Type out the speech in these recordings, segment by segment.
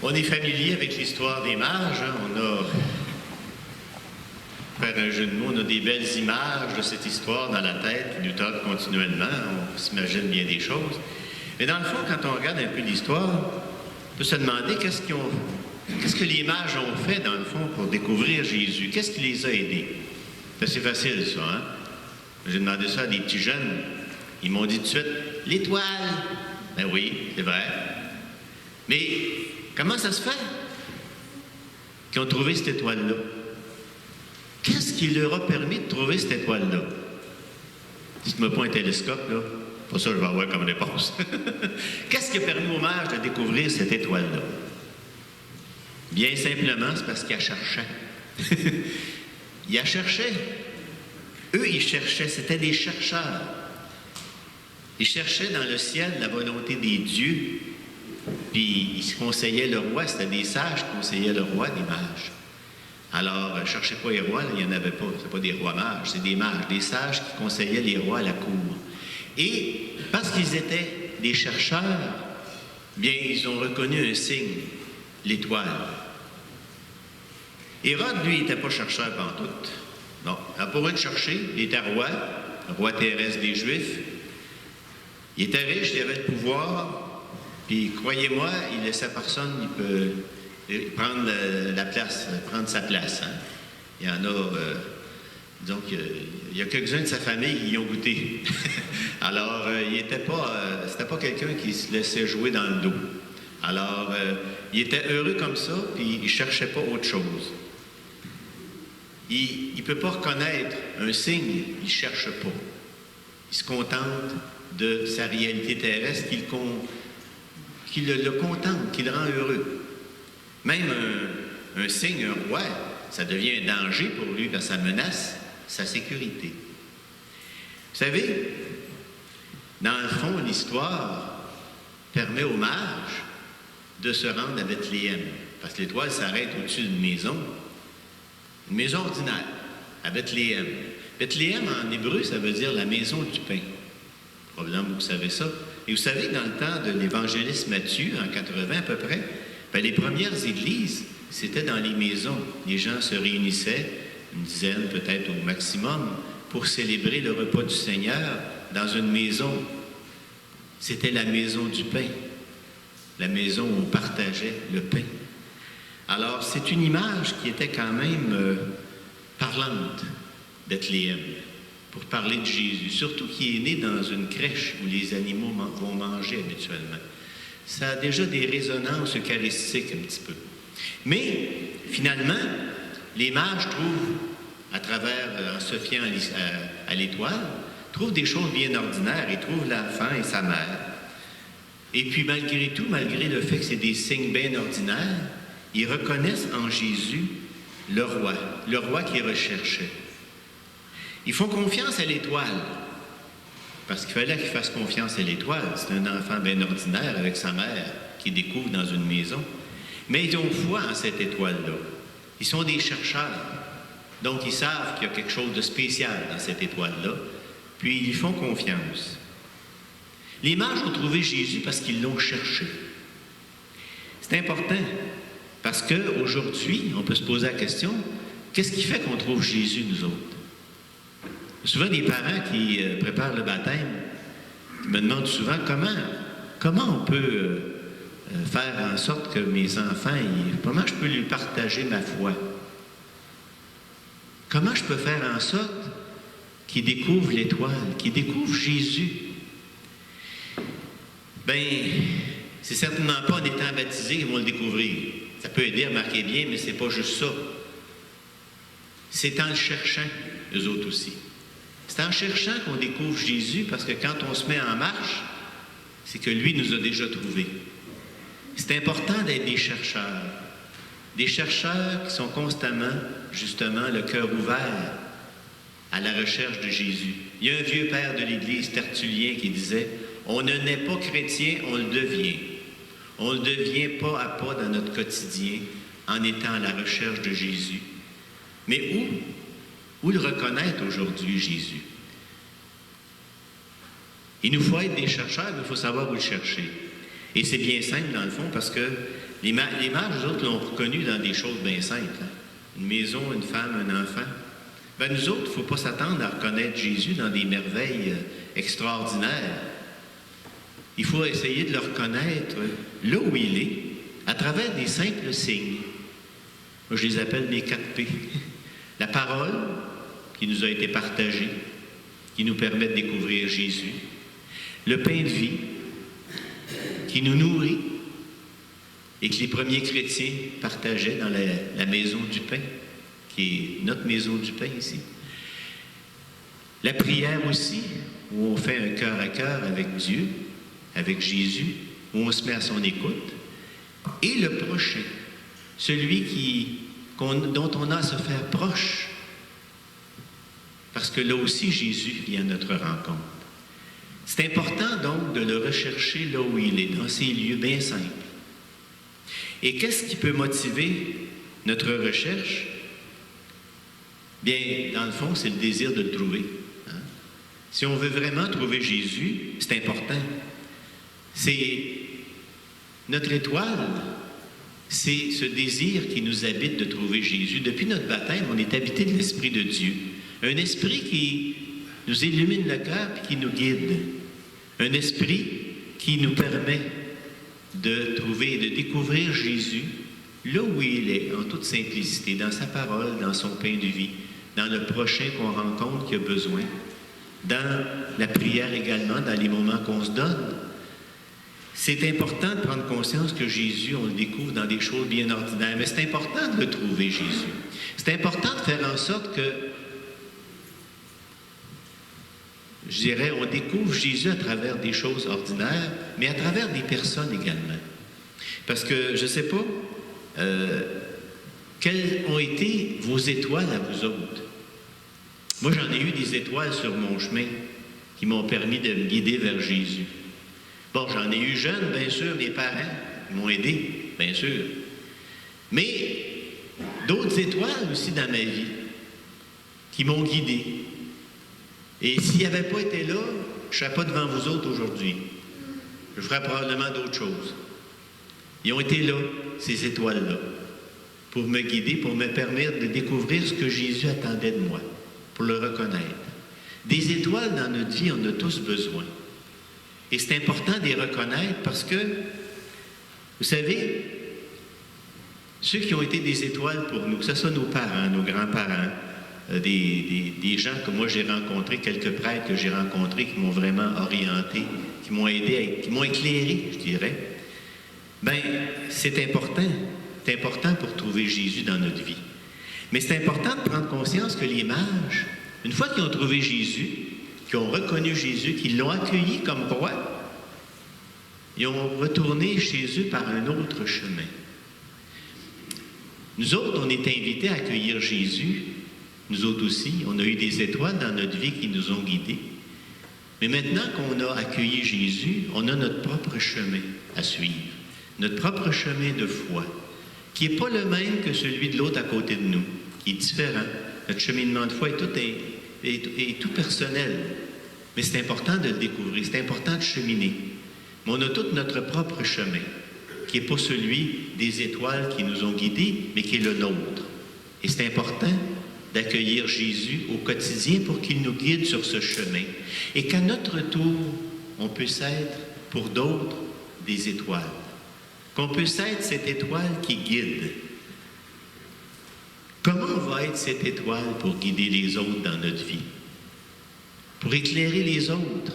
On est familier avec l'histoire des mages. Hein? On a, pour faire un jeu de mots, on a des belles images de cette histoire dans la tête qui nous trotte continuellement. On s'imagine bien des choses. Mais dans le fond, quand on regarde un peu l'histoire, on peut se demander qu'est-ce que les mages ont fait, dans le fond, pour découvrir Jésus. Qu'est-ce qui les a aidés? C'est assez facile, ça, hein? J'ai demandé ça à des petits jeunes. Ils m'ont dit tout de suite, l'étoile. Ben oui, c'est vrai. Mais comment ça se fait qu'ils ont trouvé cette étoile-là? Qu'est-ce qui leur a permis de trouver cette étoile-là? Dites-moi pas un télescope, là. Pas ça que je vais avoir comme réponse. Qu'est-ce qui a permis aux mages de découvrir cette étoile-là? Bien simplement, c'est parce qu'ils la cherchaient. Ils la cherchaient. Eux, ils cherchaient. C'était des chercheurs. Ils cherchaient dans le ciel la volonté des dieux. Puis ils conseillaient le roi. C'était des sages qui conseillaient le roi des mages. Alors, ne cherchez pas les rois, là, il n'y en avait pas. Ce pas des rois mages, c'est des mages, des sages qui conseillaient les rois à la cour. Et parce qu'ils étaient des chercheurs, bien, ils ont reconnu un signe, l'étoile. Hérode, lui, n'était pas chercheur pantoute. Non, il n'a pas besoin de chercher. Il était roi terrestre des Juifs. Il était riche, il avait le pouvoir. Puis, croyez-moi, il laissait personne, il peut prendre la place, prendre sa place. Hein. Il y en a, disons qu'il y a quelques-uns de sa famille qui y ont goûté. Alors, il n'était pas, c'était pas quelqu'un qui se laissait jouer dans le dos. Alors, il était heureux comme ça, puis il ne cherchait pas autre chose. Il ne peut pas reconnaître un signe, il ne cherche pas. Il se contente de sa réalité terrestre qui le contente, qui le rend heureux. Même un signe, un roi, ça devient un danger pour lui parce que ça menace sa sécurité. Vous savez, dans le fond, l'histoire permet aux mages de se rendre à Bethléem. Parce que l'étoile s'arrête au-dessus d'une maison ordinaire, à Bethléem. Bethléem, en hébreu, ça veut dire la maison du pain. Probablement, vous savez ça. Et vous savez, dans le temps de l'évangéliste Matthieu, en 80 à peu près, bien, les premières églises, c'était dans les maisons. Les gens se réunissaient, une dizaine peut-être au maximum, pour célébrer le repas du Seigneur dans une maison. C'était la maison du pain, la maison où on partageait le pain. Alors, c'est une image qui était quand même parlante, Bethléem, pour parler de Jésus, surtout qui est né dans une crèche où les animaux vont manger habituellement. Ça a déjà des résonances eucharistiques un petit peu. Mais, finalement, les mages trouvent, à travers, en se fiant à l'étoile, trouvent des choses bien ordinaires. Ils trouvent l'enfant et sa mère. Et puis, malgré tout, malgré le fait que c'est des signes bien ordinaires, ils reconnaissent en Jésus le roi qui recherchait. Ils font confiance à l'étoile, parce qu'il fallait qu'ils fassent confiance à l'étoile. C'est un enfant bien ordinaire avec sa mère qui découvre dans une maison. Mais ils ont foi en cette étoile-là. Ils sont des chercheurs. Donc, ils savent qu'il y a quelque chose de spécial dans cette étoile-là, puis ils y font confiance. Les mages ont trouvé Jésus parce qu'ils l'ont cherché. C'est important, parce qu'aujourd'hui, on peut se poser la question, qu'est-ce qui fait qu'on trouve Jésus, nous autres? Souvent, des parents qui préparent le baptême me demandent souvent comment on peut faire en sorte que mes enfants, comment je peux lui partager ma foi? Comment je peux faire en sorte qu'ils découvrent l'étoile, qu'ils découvrent Jésus? Bien, c'est certainement pas en étant baptisés qu'ils vont le découvrir. Ça peut aider, remarquez bien, mais c'est pas juste ça. C'est en le cherchant, eux autres aussi. C'est en cherchant qu'on découvre Jésus, parce que quand on se met en marche, c'est que lui nous a déjà trouvés. C'est important d'être des chercheurs qui sont constamment, justement, le cœur ouvert à la recherche de Jésus. Il y a un vieux père de l'Église, Tertullien, qui disait « On ne naît pas chrétien, on le devient. On le devient pas à pas dans notre quotidien, en étant à la recherche de Jésus. » Mais où le reconnaître aujourd'hui, Jésus? Il nous faut être des chercheurs, mais il faut savoir où le chercher. Et c'est bien simple, dans le fond, parce que Les mages, eux autres, l'ont reconnu dans des choses bien simples. Hein. Une maison, une femme, un enfant. Ben, nous autres, il ne faut pas s'attendre à reconnaître Jésus dans des merveilles extraordinaires. Il faut essayer de le reconnaître là où il est, à travers des simples signes. Moi, je les appelle mes 4 P. La parole qui nous a été partagée, qui nous permet de découvrir Jésus. Le pain de vie qui nous nourrit et que les premiers chrétiens partageaient dans la maison du pain, qui est notre maison du pain ici. La prière aussi, où on fait un cœur à cœur avec Dieu, avec Jésus, où on se met à son écoute. Et le prochain, celui dont on a à se faire proche. Parce que là aussi, Jésus vient à notre rencontre. C'est important donc de le rechercher là où il est, dans ces lieux bien simples. Et qu'est-ce qui peut motiver notre recherche? Bien, dans le fond, c'est le désir de le trouver. Hein? Si on veut vraiment trouver Jésus, c'est important. C'est notre étoile, c'est ce désir qui nous habite de trouver Jésus. Depuis notre baptême, on est habité de l'Esprit de Dieu. Un esprit qui nous illumine le cœur et qui nous guide. Un esprit qui nous permet de trouver et de découvrir Jésus là où il est, en toute simplicité, dans sa parole, dans son pain de vie, dans le prochain qu'on rencontre qui a besoin, dans la prière également, dans les moments qu'on se donne. C'est important de prendre conscience que Jésus, on le découvre dans des choses bien ordinaires, mais c'est important de le trouver, Jésus. C'est important de faire en sorte que, je dirais, on découvre Jésus à travers des choses ordinaires, mais à travers des personnes également. Parce que, je ne sais pas, quelles ont été vos étoiles à vous autres? Moi, j'en ai eu des étoiles sur mon chemin qui m'ont permis de me guider vers Jésus. Bon, j'en ai eu jeune, bien sûr, mes parents m'ont aidé, bien sûr. Mais d'autres étoiles aussi dans ma vie qui m'ont guidé. Et s'ils n'avaient pas été là, je ne serais pas devant vous autres aujourd'hui. Je ferais probablement d'autres choses. Ils ont été là, ces étoiles-là, pour me guider, pour me permettre de découvrir ce que Jésus attendait de moi, pour le reconnaître. Des étoiles dans notre vie, on a tous besoin. Et c'est important de les reconnaître parce que, vous savez, ceux qui ont été des étoiles pour nous, que ce soit nos parents, nos grands-parents, des gens que moi j'ai rencontrés, quelques prêtres que j'ai rencontrés qui m'ont vraiment orienté, qui m'ont aidé, qui m'ont éclairé, je dirais, bien, c'est important. C'est important pour trouver Jésus dans notre vie. Mais c'est important de prendre conscience que les mages, une fois qu'ils ont trouvé Jésus, qui ont reconnu Jésus, qui l'ont accueilli comme roi, ils ont retourné chez eux par un autre chemin. Nous autres, on est invités à accueillir Jésus. Nous autres aussi, on a eu des étoiles dans notre vie qui nous ont guidés. Mais maintenant qu'on a accueilli Jésus, on a notre propre chemin à suivre. Notre propre chemin de foi, qui n'est pas le même que celui de l'autre à côté de nous, qui est différent. Notre cheminement de foi est tout personnel. Mais c'est important de le découvrir, c'est important de cheminer. Mais on a tout notre propre chemin, qui n'est pas celui des étoiles qui nous ont guidés, mais qui est le nôtre. Et c'est important d'accueillir Jésus au quotidien pour qu'il nous guide sur ce chemin. Et qu'à notre tour, on puisse être, pour d'autres, des étoiles. Qu'on puisse être cette étoile qui guide. Comment on va être cette étoile pour guider les autres dans notre vie? Pour éclairer les autres,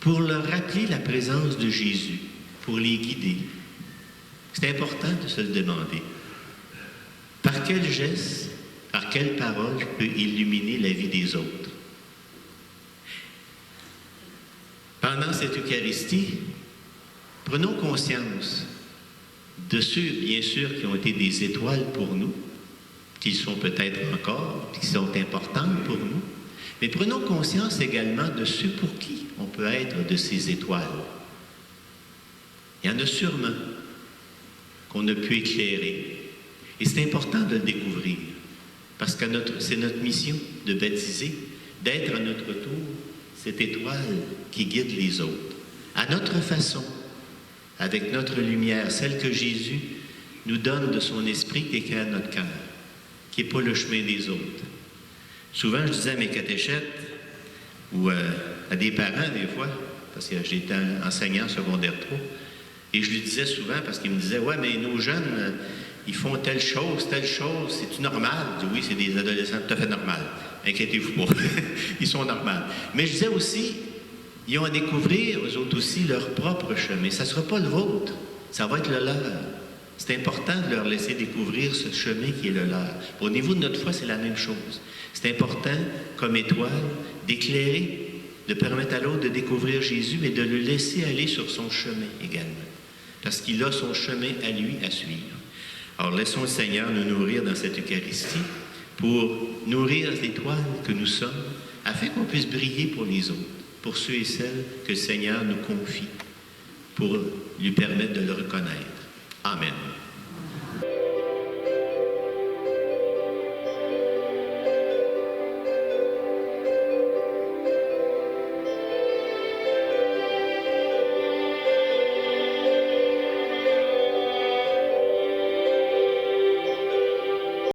pour leur rappeler la présence de Jésus, pour les guider. C'est important de se le demander. Par quel geste, par quelle parole je peux illuminer la vie des autres? Pendant cette Eucharistie, prenons conscience de ceux, bien sûr, qui ont été des étoiles pour nous, qui sont peut-être encore, qui sont importantes pour nous, mais prenons conscience également de ceux pour qui on peut être de ces étoiles. Il y en a sûrement qu'on a pu éclairer. Et c'est important de le découvrir, parce que c'est notre mission de baptiser, d'être à notre tour cette étoile qui guide les autres, à notre façon, avec notre lumière, celle que Jésus nous donne de son esprit qui éclaire notre cœur, qui n'est pas le chemin des autres. Souvent, je disais à mes catéchètes ou à des parents, des fois, parce que j'étais enseignant secondaire 3, et je lui disais souvent, parce qu'ils me disaient, « Ouais, mais nos jeunes, ils font telle chose, c'est-tu normal? » Je dis, « Oui, c'est des adolescents tout à fait normaux. Inquiétez-vous pas. Ils sont normaux. » Mais je disais aussi, ils ont à découvrir, eux autres aussi, leur propre chemin. Ça ne sera pas le vôtre, ça va être le leur. C'est important de leur laisser découvrir ce chemin qui est le leur. Au niveau de notre foi, c'est la même chose. C'est important, comme étoile, d'éclairer, de permettre à l'autre de découvrir Jésus et de le laisser aller sur son chemin également. Parce qu'il a son chemin à lui à suivre. Alors, laissons le Seigneur nous nourrir dans cette Eucharistie pour nourrir l'étoile que nous sommes, afin qu'on puisse briller pour les autres, pour ceux et celles que le Seigneur nous confie, pour lui permettre de le reconnaître. Amen.